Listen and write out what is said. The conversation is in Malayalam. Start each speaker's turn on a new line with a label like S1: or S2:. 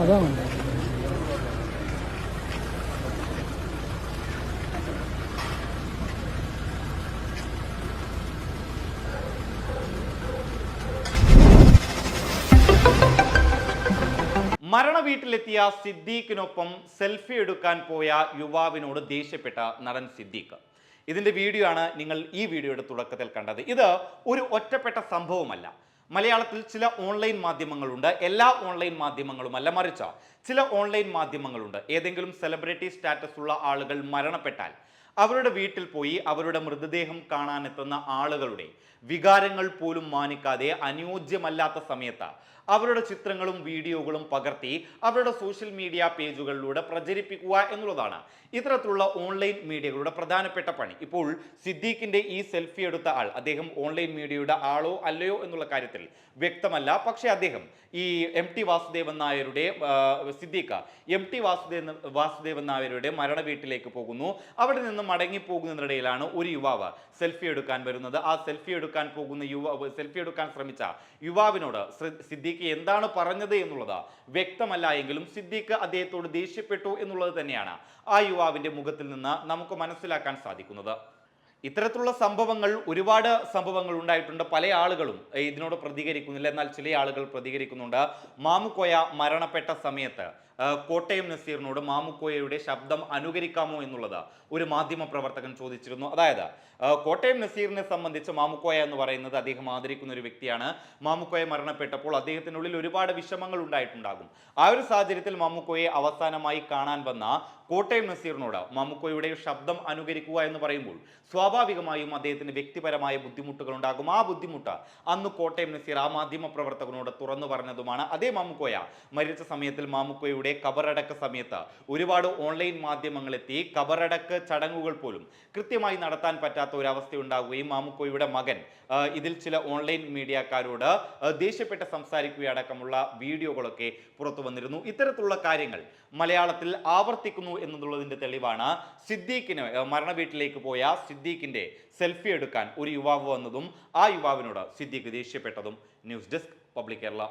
S1: അതാണ്
S2: മരണ വീട്ടിലെത്തിയ സിദ്ദീഖിനൊപ്പം സെൽഫി എടുക്കാൻ പോയ യുവാവിനോട് ദേഷ്യപ്പെട്ട നടൻ സിദ്ദീഖ്. ഇതിന്റെ വീഡിയോ ആണ് നിങ്ങൾ ഈ വീഡിയോയുടെ തുടക്കത്തിൽ കണ്ടത്. ഇത് ഒരു ഒറ്റപ്പെട്ട സംഭവമല്ല. മലയാളത്തിൽ ചില ഓൺലൈൻ മാധ്യമങ്ങളുണ്ട്. എല്ലാ ഓൺലൈൻ മാധ്യമങ്ങളുമല്ല, മറിച്ച് ചില ഓൺലൈൻ മാധ്യമങ്ങളുണ്ട്. ഏതെങ്കിലും സെലിബ്രിറ്റി സ്റ്റാറ്റസ് ഉള്ള ആളുകൾ മരണപ്പെട്ടാൽ അവരുടെ വീട്ടിൽ പോയി അവരുടെ മൃതദേഹം കാണാനെത്തുന്ന ആളുകളുടെ വികാരങ്ങൾ പോലും മാനിക്കാതെ അനുയോജ്യമല്ലാത്ത സമയത്ത് അവരുടെ ചിത്രങ്ങളും വീഡിയോകളും പകർത്തി അവരുടെ സോഷ്യൽ മീഡിയ പേജുകളിലൂടെ പ്രചരിപ്പിക്കുക എന്നുള്ളതാണ് ഇത്തരത്തിലുള്ള ഓൺലൈൻ മീഡിയകളുടെ പ്രധാനപ്പെട്ട പണി. ഇപ്പോൾ സിദ്ദീഖിന്റെ ഈ സെൽഫി എടുത്ത ആൾ അദ്ദേഹം ഓൺലൈൻ മീഡിയയുടെ ആളോ അല്ലയോ എന്നുള്ള കാര്യത്തിൽ വ്യക്തമല്ല. പക്ഷേ അദ്ദേഹം ഈ MT വാസുദേവൻ നായരുടെ സിദ്ദീഖ് MT വാസുദേവൻ നായരുടെ മരണ വീട്ടിലേക്ക് പോകുന്നു. അവിടെ നിന്ന് മടങ്ങി പോകുന്നതിനിടയിലാണ് ഒരു യുവാവ് സെൽഫി എടുക്കാൻ വരുന്നത്. ആ സെൽഫി എടുക്കാൻ ശ്രമിച്ച യുവാവിനോട് സിദ്ദീഖ് എന്താണ് പറഞ്ഞത് എന്നുള്ളത് വ്യക്തമല്ല എങ്കിലും സിദ്ദീഖ് അദ്ദേഹത്തോട് ദേഷ്യപ്പെട്ടു എന്നുള്ളത് തന്നെയാണ് ആ യുവാവിന്റെ മുഖത്തിൽ നിന്ന് നമുക്ക് മനസ്സിലാക്കാൻ സാധിക്കുന്നത്. ഇത്തരത്തിലുള്ള ഒരുപാട് സംഭവങ്ങൾ ഉണ്ടായിട്ടുണ്ട്. പല ആളുകളും ഇതിനോട് പ്രതികരിക്കുന്നില്ല, എന്നാൽ ചില ആളുകൾ പ്രതികരിക്കുന്നുണ്ട്. മാമുക്കോയ മരണപ്പെട്ട സമയത്ത് കോട്ടയം നസീറിനോട് മാമുക്കോയയുടെ ശബ്ദം അനുകരിക്കാമോ എന്നുള്ളത് ഒരു മാധ്യമ പ്രവർത്തകൻ ചോദിച്ചിരുന്നു. അതായത് കോട്ടയം നസീറിനെ സംബന്ധിച്ച് മാമുക്കോയ എന്ന് പറയുന്നത് അദ്ദേഹം ആദരിക്കുന്ന ഒരു വ്യക്തിയാണ്. മാമുക്കോയ മരണപ്പെട്ടപ്പോൾ അദ്ദേഹത്തിനുള്ളിൽ ഒരുപാട് വിഷമങ്ങൾ ഉണ്ടായിട്ടുണ്ടാകും. ആ ഒരു സാഹചര്യത്തിൽ മാമുക്കോയെ അവസാനമായി കാണാൻ വന്ന കോട്ടയം നസീറിനോട് മാമുക്കോയുടെ ശബ്ദം അനുകരിക്കുക എന്ന് പറയുമ്പോൾ സ്വാഭാവികമായും അദ്ദേഹത്തിന് വ്യക്തിപരമായ ബുദ്ധിമുട്ടുകൾ ഉണ്ടാകും. ആ ബുദ്ധിമുട്ട് അന്ന് കോട്ടയം നസീർ ആ മാധ്യമ പ്രവർത്തകനോട് തുറന്നു പറഞ്ഞതുമാണ്. അതേ മാമുക്കോയ മരിച്ച സമയത്തിൽ മാമുക്കോയുടെ കബറടക്ക സമയത്ത് ഒരുപാട് ഓൺലൈൻ മാധ്യമങ്ങളെത്തി കബറടക്ക ചടങ്ങുകൾ പോലും കൃത്യമായി നടത്താൻ പറ്റാത്ത ഒരവസ്ഥ ഉണ്ടാകുകയും മാമുക്കോയുടെ മകൻ ഇതിൽ ചില ഓൺലൈൻ മീഡിയക്കാരോട് ദേഷ്യപ്പെട്ട് സംസാരിക്കുകയടക്കമുള്ള വീഡിയോകളൊക്കെ പുറത്തു വന്നിരുന്നു. ഇത്തരത്തിലുള്ള കാര്യങ്ങൾ മലയാളത്തിൽ ആവർത്തിക്കുന്നു എന്നുള്ളതിന്റെ തെളിവാണ് സിദ്ദീഖിന് മരണ വീട്ടിലേക്ക് പോയ സിദ്ദീഖിന്റെ സെൽഫി എടുക്കാൻ ഒരു യുവാവ് വന്നതും ആ യുവാവിനോട് സിദ്ദീഖ് ദേഷ്യപ്പെട്ടതും. News desk public Kerala.